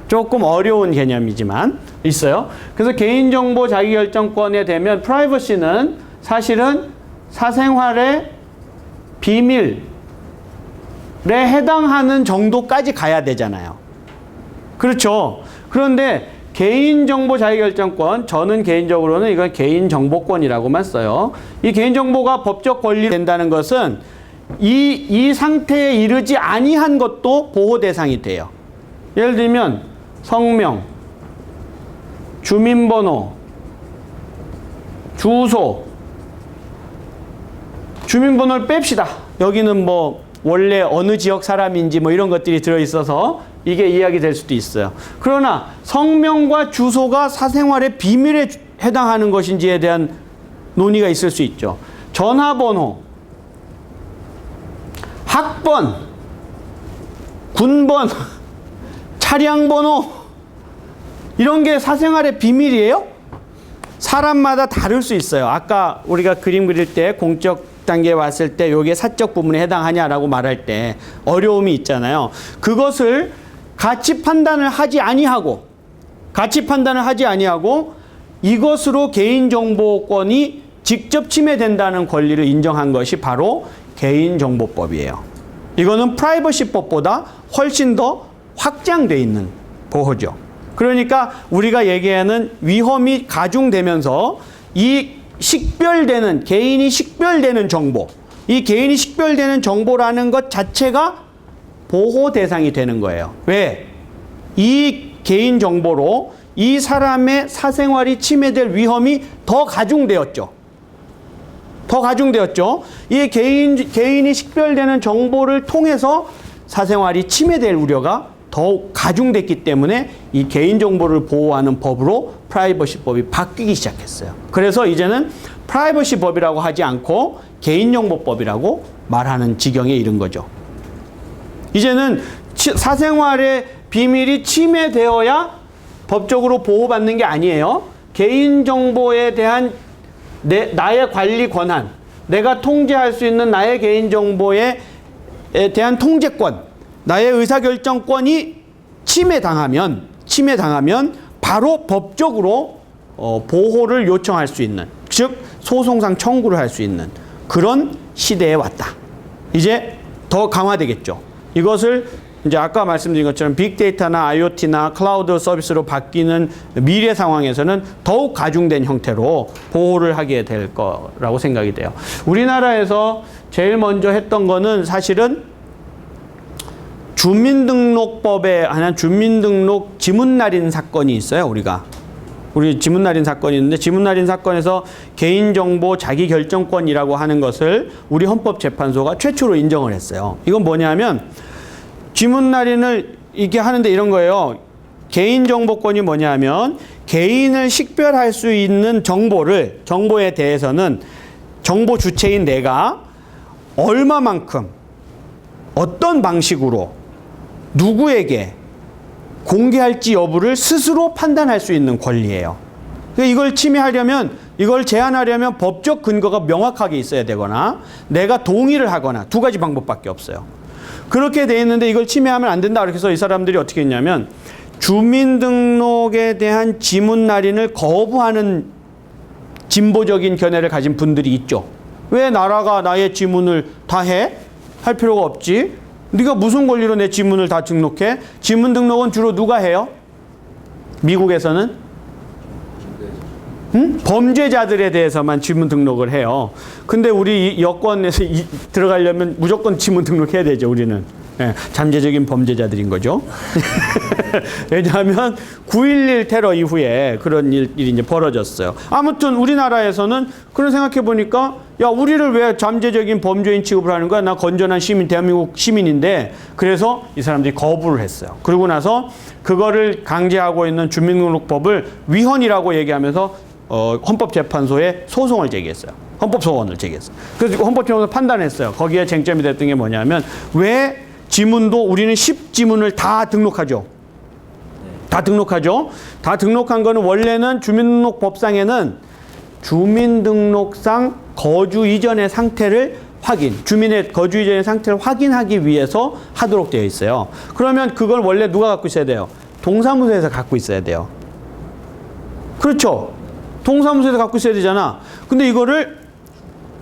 조금 어려운 개념이지만 있어요. 그래서 개인정보 자기결정권에 되면 프라이버시는 사실은 사생활의 비밀에 해당하는 정도까지 가야 되잖아요. 그렇죠. 그런데 개인정보 자기결정권, 저는 개인적으로는 이건 개인정보권이라고만 써요. 이 개인정보가 법적 권리 된다는 것은 이 상태에 이르지 아니한 것도 보호 대상이 돼요. 예를 들면 성명, 주민번호, 주소, 주민번호를 뺍시다. 여기는 원래 어느 지역 사람인지 이런 것들이 들어있어서 이게 이야기 될 수도 있어요. 그러나 성명과 주소가 사생활의 비밀에 해당하는 것인지에 대한 논의가 있을 수 있죠. 전화번호, 학번, 군번, 차량 번호 이런 게 사생활의 비밀이에요? 사람마다 다를 수 있어요. 아까 우리가 그림 그릴 때 공적 단계에 왔을 때 이게 사적 부분에 해당하냐라고 말할 때 어려움이 있잖아요. 그것을 가치 판단을 하지 아니하고 이것으로 개인정보권이 직접 침해된다는 권리를 인정한 것이 바로 개인정보법이에요. 이거는 프라이버시법보다 훨씬 더 확장되어 있는 보호죠. 그러니까 우리가 얘기하는 위험이 가중되면서 이 식별되는, 개인이 식별되는 정보, 이 개인이 식별되는 정보라는 것 자체가 보호 대상이 되는 거예요. 왜? 이 개인 정보로 이 사람의 사생활이 침해될 위험이 더 가중되었죠. 이 개인이 식별되는 정보를 통해서 사생활이 침해될 우려가 더욱 가중됐기 때문에 이 개인정보를 보호하는 법으로 프라이버시법이 바뀌기 시작했어요. 그래서 이제는 프라이버시법이라고 하지 않고 개인정보법이라고 말하는 지경에 이른 거죠. 이제는 사생활의 비밀이 침해되어야 법적으로 보호받는 게 아니에요. 개인정보에 대한 나의 관리 권한, 내가 통제할 수 있는 나의 개인정보에 대한 통제권, 나의 의사결정권이 침해당하면 바로 법적으로 보호를 요청할 수 있는, 즉 소송상 청구를 할 수 있는 그런 시대에 왔다. 이제 더 강화되겠죠. 이것을 이제 아까 말씀드린 것처럼 빅데이터나 IoT나 클라우드 서비스로 바뀌는 미래 상황에서는 더욱 가중된 형태로 보호를 하게 될 거라고 생각이 돼요. 우리나라에서 제일 먼저 했던 거는 사실은 주민등록법에 관한 주민등록 지문날인 사건이 있어요. 우리 지문날인 사건이 있는데, 지문날인 사건에서 개인정보 자기결정권이라고 하는 것을 우리 헌법재판소가 최초로 인정을 했어요. 이건 뭐냐면 지문날인을 이렇게 하는데 이런 거예요. 개인정보권이 뭐냐면 개인을 식별할 수 있는 정보에 대해서는 정보 주체인 내가 얼마만큼 어떤 방식으로 누구에게 공개할지 여부를 스스로 판단할 수 있는 권리예요. 이걸 침해하려면, 이걸 제한하려면 법적 근거가 명확하게 있어야 되거나 내가 동의를 하거나 두 가지 방법밖에 없어요. 그렇게 돼 있는데 이걸 침해하면 안 된다. 그래서 이 사람들이 어떻게 했냐면 주민등록에 대한 지문날인을 거부하는 진보적인 견해를 가진 분들이 있죠. 왜 나라가 나의 지문을 다 해? 할 필요가 없지. 네가 무슨 권리로 내 지문을 다 등록해? 지문 등록은 주로 누가 해요? 미국에서는? 범죄자들에 대해서만 지문 등록을 해요. 근데 우리 여권에서 들어가려면 무조건 지문 등록해야 되죠, 우리는. 네, 잠재적인 범죄자들인 거죠. 왜냐하면 9.11 테러 이후에 그런 일이 이제 벌어졌어요. 아무튼 우리나라에서는 그런 생각해 보니까, 야, 우리를 왜 잠재적인 범죄인 취급을 하는 거야? 나 건전한 시민, 대한민국 시민인데. 그래서 이 사람들이 거부를 했어요. 그러고 나서 그거를 강제하고 있는 주민등록법을 위헌이라고 얘기하면서 헌법재판소에 소송을 제기했어요. 헌법소원을 제기했어요. 그래서 헌법재판소가 판단했어요. 거기에 쟁점이 됐던 게 뭐냐면, 왜 지문도 우리는 10지문을 다 등록하죠. 다 등록한 거는 원래는 주민등록법상에는 주민등록상 거주 이전의 상태를 주민의 거주 이전의 상태를 확인하기 위해서 하도록 되어 있어요. 그러면 그걸 원래 누가 갖고 있어야 돼요? 동사무소에서 갖고 있어야 돼요. 그렇죠? 동사무소에서 갖고 있어야 되잖아. 근데 이거를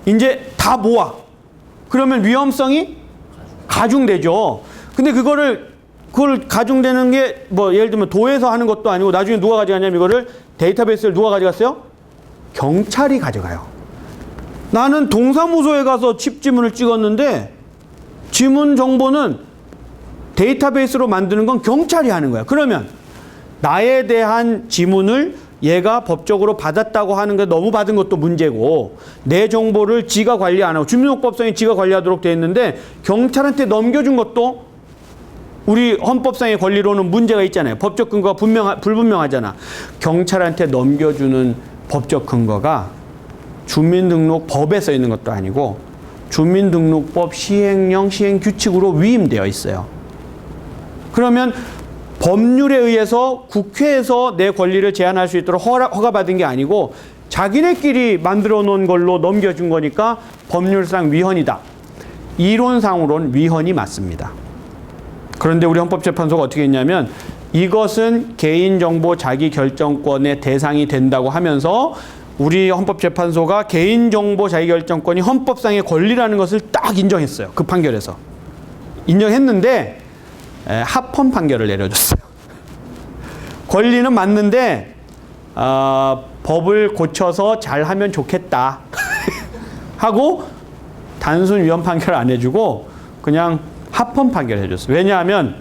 이제 다 모아. 그러면 위험성이 가중되죠. 근데 그걸 가중되는 게 뭐 예를 들면 도에서 하는 것도 아니고 나중에 누가 가져가냐면 이거를 데이터베이스를 누가 가져갔어요? 경찰이 가져가요. 나는 동사무소에 가서 칩지문을 찍었는데 지문 정보는 데이터베이스로 만드는 건 경찰이 하는 거야. 그러면 나에 대한 지문을 얘가 법적으로 받았다고 하는 게 너무 받은 것도 문제고, 내 정보를 지가 관리 안 하고 주민등록법상에 지가 관리하도록 돼 있는데 경찰한테 넘겨준 것도 우리 헌법상의 권리로는 문제가 있잖아요. 법적 근거가 불분명하잖아. 경찰한테 넘겨주는 법적 근거가 주민등록법에 써 있는 것도 아니고 주민등록법 시행령 시행규칙으로 위임되어 있어요. 그러면 법률에 의해서 국회에서 내 권리를 제한할 수 있도록 허가받은 게 아니고 자기네끼리 만들어 놓은 걸로 넘겨준 거니까 법률상 위헌이다. 이론상으로는 위헌이 맞습니다. 그런데 우리 헌법재판소가 어떻게 했냐면 이것은 개인정보 자기결정권의 대상이 된다고 하면서 우리 헌법재판소가 개인정보 자기결정권이 헌법상의 권리라는 것을 딱 인정했어요. 그 판결에서. 인정했는데 합헌 판결을 내려줬어요. 권리는 맞는데 법을 고쳐서 잘하면 좋겠다 하고 단순 위헌 판결을 안 해주고 그냥 합헌 판결을 해줬어요. 왜냐하면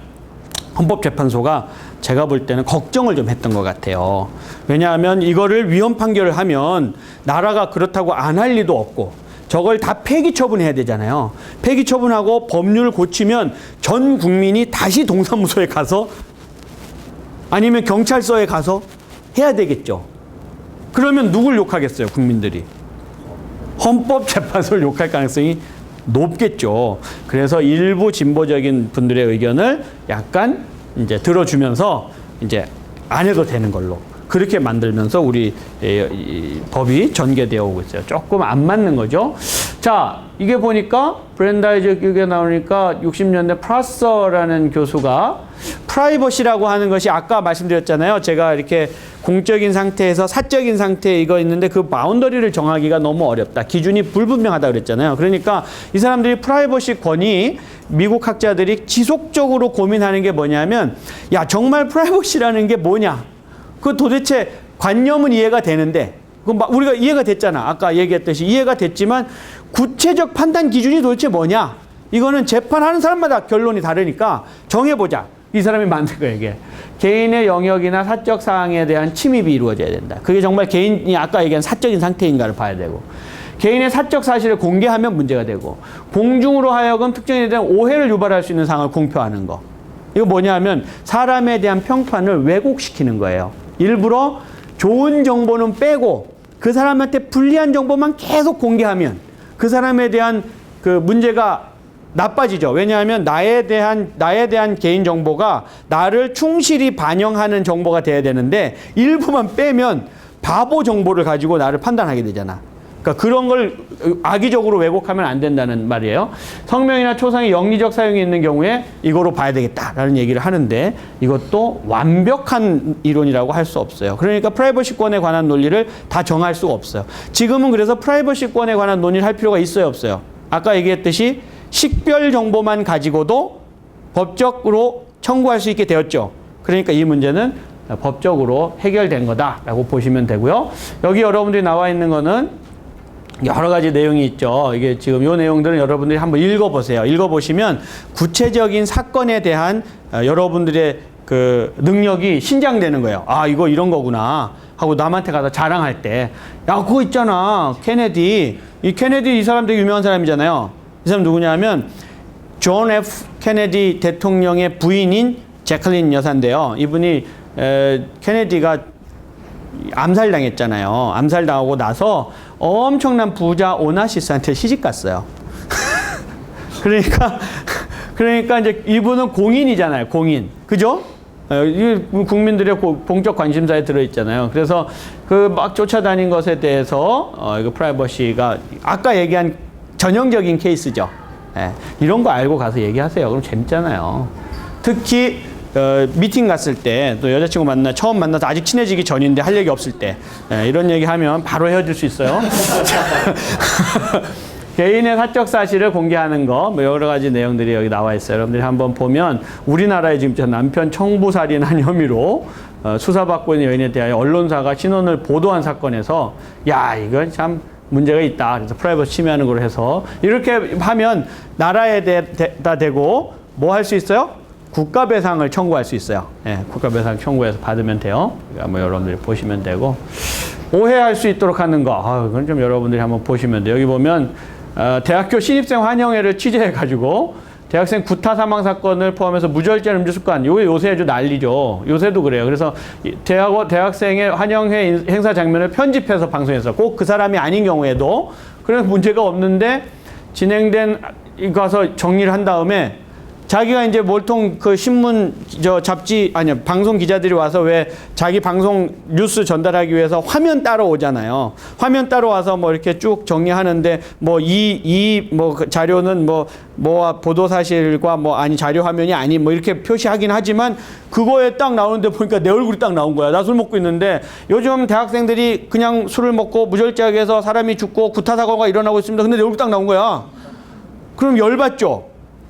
헌법재판소가 제가 볼 때는 걱정을 좀 했던 것 같아요. 왜냐하면 이거를 위헌 판결을 하면 나라가 그렇다고 안 할 리도 없고 저걸 다 폐기 처분해야 되잖아요. 폐기 처분하고 법률을 고치면 전 국민이 다시 동사무소에 가서 아니면 경찰서에 가서 해야 되겠죠. 그러면 누굴 욕하겠어요, 국민들이? 헌법재판소를 욕할 가능성이 높겠죠. 그래서 일부 진보적인 분들의 의견을 약간 이제 들어주면서 이제 안 해도 되는 걸로 그렇게 만들면서 우리 법이 전개되어 오고 있어요. 조금 안 맞는 거죠. 자, 이게 보니까 브랜다이즈 교육에 나오니까 60년대 프라서라는 교수가 프라이버시라고 하는 것이 아까 말씀드렸잖아요. 제가 이렇게 공적인 상태에서 사적인 상태에 이거 있는데 그 바운더리를 정하기가 너무 어렵다. 기준이 불분명하다 그랬잖아요. 그러니까 이 사람들이 프라이버시 권위 미국 학자들이 지속적으로 고민하는 게 뭐냐면 야, 정말 프라이버시라는 게 뭐냐? 그 도대체 관념은 이해가 되는데 우리가 이해가 됐잖아. 아까 얘기했듯이 이해가 됐지만 구체적 판단 기준이 도대체 뭐냐? 이거는 재판하는 사람마다 결론이 다르니까 정해보자. 이 사람이 만든 거예요, 이게. 개인의 영역이나 사적 사항에 대한 침입이 이루어져야 된다. 그게 정말 개인이 아까 얘기한 사적인 상태인가를 봐야 되고. 개인의 사적 사실을 공개하면 문제가 되고. 공중으로 하여금 특정인에 대한 오해를 유발할 수 있는 상황을 공표하는 거. 이거 뭐냐 하면 사람에 대한 평판을 왜곡시키는 거예요. 일부러 좋은 정보는 빼고 그 사람한테 불리한 정보만 계속 공개하면 그 사람에 대한 그 문제가 나빠지죠. 왜냐하면 나에 대한 개인 정보가 나를 충실히 반영하는 정보가 돼야 되는데 일부만 빼면 바보 정보를 가지고 나를 판단하게 되잖아. 그러니까 그런 걸 악의적으로 왜곡하면 안 된다는 말이에요. 성명이나 초상의 영리적 사용이 있는 경우에 이거로 봐야 되겠다라는 얘기를 하는데 이것도 완벽한 이론이라고 할 수 없어요. 그러니까 프라이버시권에 관한 논리를 다 정할 수가 없어요. 지금은 그래서 프라이버시권에 관한 논의를 할 필요가 있어요, 없어요? 아까 얘기했듯이 식별 정보만 가지고도 법적으로 청구할 수 있게 되었죠. 그러니까 이 문제는 법적으로 해결된 거다라고 보시면 되고요. 여기 여러분들이 나와 있는 거는 여러 가지 내용이 있죠. 이게 지금 이 내용들은 여러분들이 한번 읽어보세요. 읽어보시면 구체적인 사건에 대한 여러분들의 그 능력이 신장되는 거예요. 아, 이거 이런 거구나 하고 남한테 가서 자랑할 때, 야, 그거 있잖아, 케네디. 이 케네디 이 사람 되게 유명한 사람이잖아요. 이 사람 누구냐 하면 존 F. 케네디 대통령의 부인인 제클린 여사인데요. 이분이 케네디가 암살당했잖아요. 암살당하고 나서 엄청난 부자 오나시스한테 시집갔어요. 그러니까 이제 이분은 공인이잖아요. 공인. 그죠? 국민들의 공적 관심사에 들어있잖아요. 그래서 그 막 쫓아다닌 것에 대해서 이거 프라이버시가 아까 얘기한 전형적인 케이스죠. 예, 이런 거 알고 가서 얘기하세요. 그럼 재밌잖아요. 특히 미팅 갔을 때 또 여자친구 처음 만나서 아직 친해지기 전인데 할 얘기 없을 때 이런 얘기하면 바로 헤어질 수 있어요. 개인의 사적 사실을 공개하는 거, 뭐 여러 가지 내용들이 여기 나와 있어요. 여러분들이 한번 보면 우리나라에 지금 남편 청부살인한 혐의로 수사받고 있는 여인에 대하여 언론사가 신원을 보도한 사건에서 야, 이건 참 문제가 있다. 그래서 프라이버시 침해하는 걸로 해서 이렇게 하면 나라에 다 되고 뭐 할 수 있어요? 국가배상을 청구할 수 있어요. 예, 국가배상 청구해서 받으면 돼요. 그러니까 뭐 여러분들이 보시면 되고 오해할 수 있도록 하는 거, 그건 좀 여러분들이 한번 보시면 돼요. 여기 보면 대학교 신입생 환영회를 취재해가지고 대학생 구타 사망 사건을 포함해서 무절제한 음주 습관, 이게 요새 아주 난리죠. 요새도 그래요. 그래서 대학생의 환영회 행사 장면을 편집해서 방송했어요. 꼭 그 사람이 아닌 경우에도. 그래서 문제가 없는데 진행된 가서 정리를 한 다음에 자기가 이제 몰통 그 신문 잡지 아니 방송 기자들이 와서 왜 자기 방송 뉴스 전달하기 위해서 화면 따로 오잖아요. 화면 따로 와서 뭐 이렇게 쭉 정리하는데 뭐 그 자료는 뭐 보도 사실과 뭐 아니 자료 화면이 아니 뭐 이렇게 표시하긴 하지만 그거에 딱 나오는데 보니까 내 얼굴이 딱 나온 거야. 나 술 먹고 있는데 요즘 대학생들이 그냥 술을 먹고 무절제하게 사람이 죽고 구타 사고가 일어나고 있습니다. 근데 내 얼굴이 딱 나온 거야. 그럼 열받죠.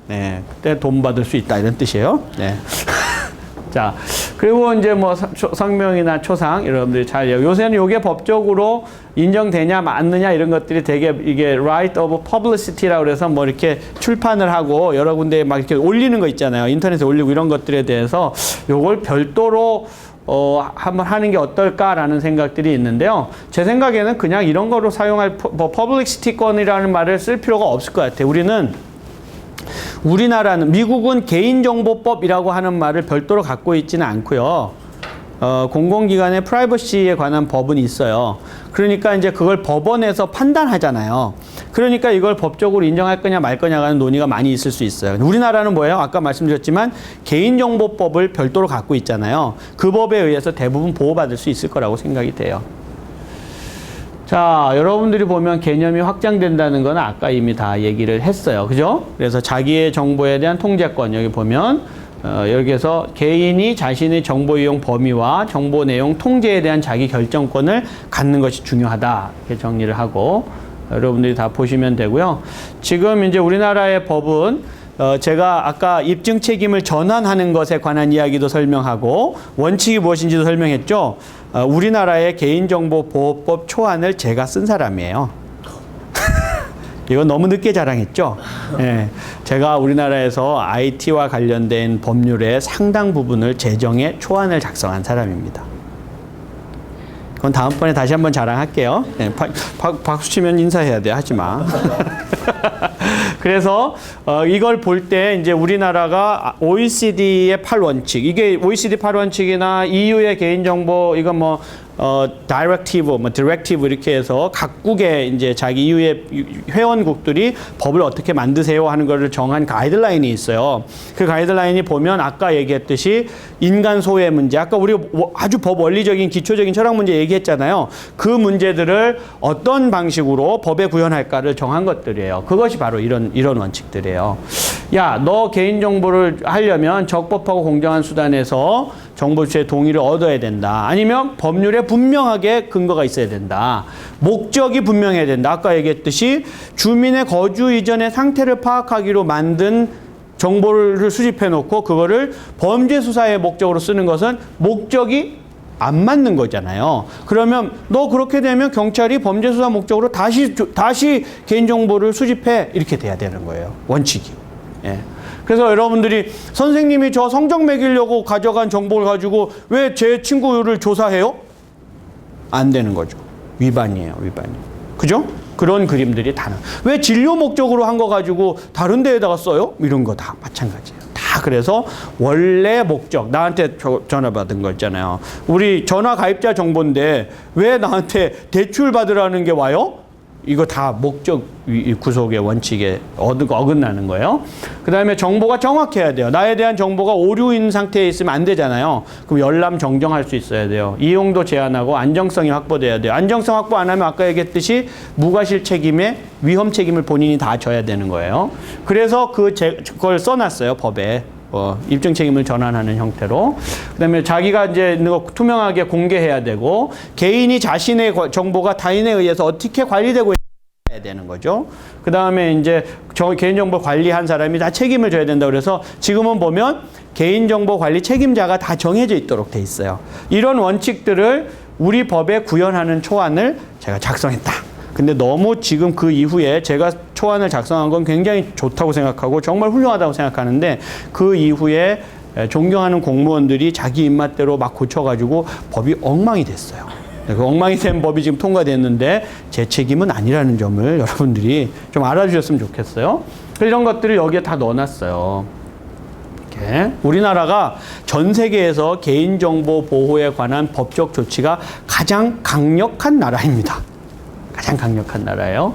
네, 그때 돈 받을 수 있다 이런 뜻이에요. 네. 자, 그리고 이제 뭐 성명이나 초상 여러분들이 잘 요새는 이게 법적으로 인정되냐 맞느냐 이런 것들이 되게 이게 right of publicity라고 그래서 뭐 이렇게 출판을 하고 여러 군데에 막 이렇게 올리는 거 있잖아요. 인터넷에 올리고 이런 것들에 대해서 요걸 별도로 한번 하는 게 어떨까라는 생각들이 있는데요. 제 생각에는 그냥 이런 거로 사용할 뭐 publicity권이라는 말을 쓸 필요가 없을 것 같아요. 우리나라는 미국은 개인정보법이라고 하는 말을 별도로 갖고 있지는 않고요. 공공기관의 프라이버시에 관한 법은 있어요. 그러니까 이제 그걸 법원에서 판단하잖아요. 그러니까 이걸 법적으로 인정할 거냐 말 거냐라는 논의가 많이 있을 수 있어요. 우리나라는 뭐예요? 아까 말씀드렸지만 개인정보법을 별도로 갖고 있잖아요. 그 법에 의해서 대부분 보호받을 수 있을 거라고 생각이 돼요. 자, 여러분들이 보면 개념이 확장된다는 건 아까 이미 다 얘기를 했어요. 그죠? 그래서 자기의 정보에 대한 통제권, 여기 보면, 여기에서 개인이 자신의 정보 이용 범위와 정보 내용 통제에 대한 자기 결정권을 갖는 것이 중요하다. 이렇게 정리를 하고, 여러분들이 다 보시면 되고요. 지금 이제 우리나라의 법은 제가 아까 입증 책임을 전환하는 것에 관한 이야기도 설명하고 원칙이 무엇인지도 설명했죠. 우리나라의 개인정보보호법 초안을 제가 쓴 사람이에요. 이건 너무 늦게 자랑했죠. 예, 제가 우리나라에서 IT와 관련된 법률의 상당 부분을 제정해 초안을 작성한 사람입니다. 그건 다음번에 다시 한번 자랑할게요. 예, 박수 치면 인사해야 돼. 하지 마. 그래서 이걸 볼 때 이제 우리나라가 OECD의 8원칙, 이게 OECD 8원칙이나 EU의 개인정보 이거 뭐 다이렉티브, 디렉티브 이렇게 해서 각국의 이제 자기 EU의 회원국들이 법을 어떻게 만드세요 하는 거를 정한 가이드라인이 있어요. 그 가이드라인이 보면 아까 얘기했듯이 인간 소외 문제, 아까 우리가 아주 법 원리적인 기초적인 철학 문제 얘기했잖아요. 그 문제들을 어떤 방식으로 법에 구현할까를 정한 것들이에요. 그것이 바로 이런 원칙들이에요. 야, 너 개인정보를 하려면 적법하고 공정한 수단에서 정보 주체의 동의를 얻어야 된다. 아니면 법률에 분명하게 근거가 있어야 된다. 목적이 분명해야 된다. 아까 얘기했듯이 주민의 거주 이전의 상태를 파악하기로 만든 정보를 수집해 놓고 그거를 범죄 수사의 목적으로 쓰는 것은 목적이 안 맞는 거잖아요. 그러면 너 그렇게 되면 경찰이 범죄 수사 목적으로 다시 개인정보를 수집해 이렇게 돼야 되는 거예요. 원칙이. 예. 그래서 여러분들이 선생님이 저 성적 매기려고 가져간 정보를 가지고 왜 제 친구를 조사해요? 안 되는 거죠. 위반이에요, 위반이. 그죠? 그런 그림들이 왜 진료 목적으로 한 거 가지고 다른 데에다가 써요? 이런 거 다 마찬가지예요. 다 그래서 원래 목적, 나한테 전화 받은 거 있잖아요. 우리 전화 가입자 정보인데 왜 나한테 대출 받으라는 게 와요? 이거 다 목적 구속의 원칙에 어긋나는 거예요. 그 다음에 정보가 정확해야 돼요. 나에 대한 정보가 오류인 상태에 있으면 안 되잖아요. 그럼 열람 정정할 수 있어야 돼요. 이용도 제한하고 안정성이 확보돼야 돼요. 안정성 확보 안 하면 아까 얘기했듯이 무과실 책임에 위험 책임을 본인이 다 져야 되는 거예요. 그래서 그걸 써놨어요, 법에. 입증 책임을 전환하는 형태로. 그 다음에 자기가 이제 있는 거 투명하게 공개해야 되고, 개인이 자신의 정보가 타인에 의해서 어떻게 관리되고 있어야 되는 거죠. 그 다음에 이제 개인정보 관리한 사람이 다 책임을 져야 된다. 그래서 지금은 보면 개인정보 관리 책임자가 다 정해져 있도록 돼 있어요. 이런 원칙들을 우리 법에 구현하는 초안을 제가 작성했다. 근데 너무 지금 그 이후에 제가 초안을 작성한 건 굉장히 좋다고 생각하고 정말 훌륭하다고 생각하는데 그 이후에 존경하는 공무원들이 자기 입맛대로 막 고쳐가지고 법이 엉망이 됐어요. 그 엉망이 된 법이 지금 통과됐는데 제 책임은 아니라는 점을 여러분들이 좀 알아주셨으면 좋겠어요. 이런 것들을 여기에 다 넣어놨어요. 이렇게. 우리나라가 전 세계에서 개인정보 보호에 관한 법적 조치가 가장 강력한 나라입니다. 가장 강력한 나라예요.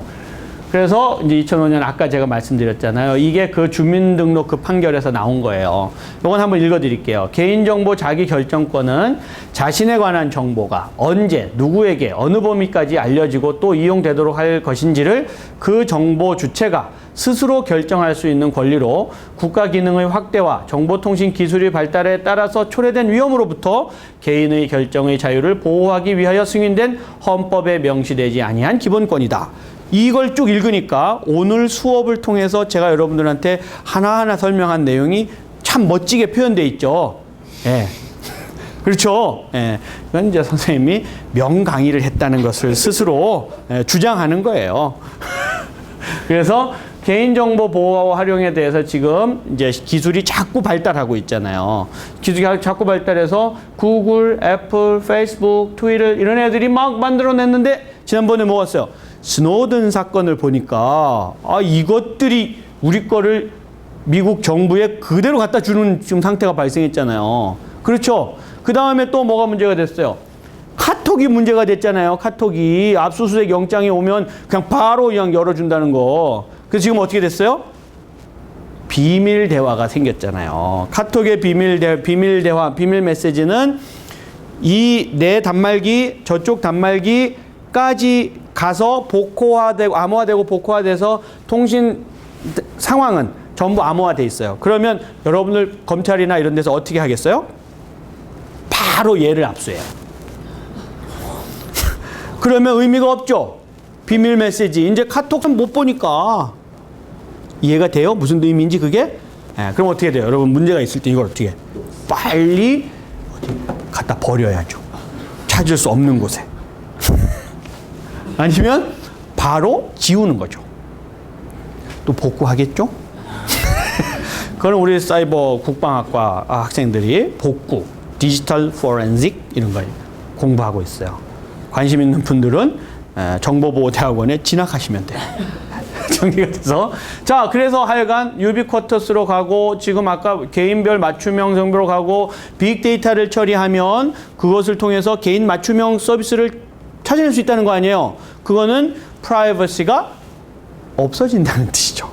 그래서 이제 2005년 아까 제가 말씀드렸잖아요. 이게 그 주민등록 그 판결에서 나온 거예요. 이건 한번 읽어드릴게요. 개인정보 자기결정권은 자신에 관한 정보가 언제, 누구에게, 어느 범위까지 알려지고 또 이용되도록 할 것인지를 그 정보 주체가 스스로 결정할 수 있는 권리로 국가 기능의 확대와 정보통신 기술의 발달에 따라서 초래된 위험으로부터 개인의 결정의 자유를 보호하기 위하여 승인된 헌법에 명시되지 아니한 기본권이다. 이걸 쭉 읽으니까 오늘 수업을 통해서 제가 여러분들한테 하나하나 설명한 내용이 참 멋지게 표현되어 있죠. 예. 그렇죠. 예. 이건 이제 선생님이 명강의를 했다는 것을 스스로 주장하는 거예요. 그래서 개인정보 보호 활용에 대해서 지금 이제 기술이 자꾸 발달하고 있잖아요. 기술이 자꾸 발달해서 구글, 애플, 페이스북, 트위터 이런 애들이 막 만들어냈는데 지난번에 뭐였어요? 스노든 사건을 보니까 이것들이 우리 거를 미국 정부에 그대로 갖다 주는 지금 상태가 발생했잖아요. 그렇죠? 그 다음에 또 뭐가 문제가 됐어요? 카톡이 문제가 됐잖아요. 카톡이 압수수색 영장이 오면 그냥 바로 그냥 열어준다는 거. 그래서 지금 어떻게 됐어요? 비밀 대화가 생겼잖아요. 카톡의 비밀 대화, 비밀 메시지는 이 내 단말기, 저쪽 단말기까지 가서 복호화되고 암호화되고 복호화돼서 통신 상황은 전부 암호화돼 있어요. 그러면 여러분들 검찰이나 이런 데서 어떻게 하겠어요? 바로 얘를 압수해요. 그러면 의미가 없죠. 비밀 메시지 이제 카톡은 못 보니까 이해가 돼요? 무슨 의미인지 그게? 그럼 어떻게 돼요? 여러분 문제가 있을 때 이걸 어떻게 해? 빨리 어디 갖다 버려야죠. 찾을 수 없는 곳에. 아니면 바로 지우는 거죠. 또 복구하겠죠? 그건 우리 사이버 국방학과 학생들이 복구, 디지털 포렌식 이런 걸 공부하고 있어요. 관심 있는 분들은 정보보호대학원에 진학하시면 돼요. 정리가 돼서. 자, 그래서 하여간 유비쿼터스로 가고 지금 아까 개인별 맞춤형 정보로 가고 빅데이터를 처리하면 그것을 통해서 개인 맞춤형 서비스를 찾아낼 수 있다는 거 아니에요. 그거는 프라이버시가 없어진다는 뜻이죠.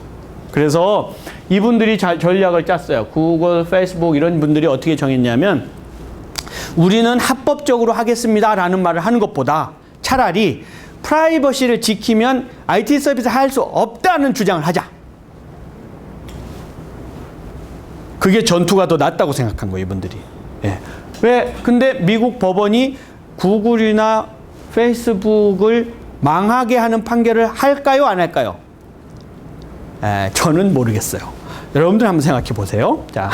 그래서 이분들이 전략을 짰어요. 구글, 페이스북 이런 분들이 어떻게 정했냐면 우리는 합법적으로 하겠습니다라는 말을 하는 것보다 차라리 프라이버시를 지키면 IT 서비스 할 수 없다는 주장을 하자. 그게 전투가 더 낫다고 생각한 거예요, 이분들이. 예. 왜? 근데 미국 법원이 구글이나 페이스북을 망하게 하는 판결을 할까요, 안 할까요? 저는 모르겠어요. 여러분들 한번 생각해 보세요. 자,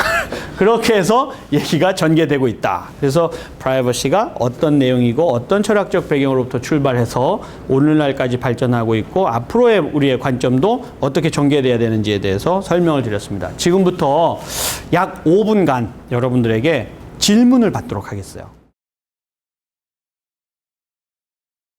그렇게 해서 얘기가 전개되고 있다. 그래서 프라이버시가 어떤 내용이고 어떤 철학적 배경으로부터 출발해서 오늘날까지 발전하고 있고 앞으로의 우리의 관점도 어떻게 전개돼야 되는지에 대해서 설명을 드렸습니다. 지금부터 약 5분간 여러분들에게 질문을 받도록 하겠어요.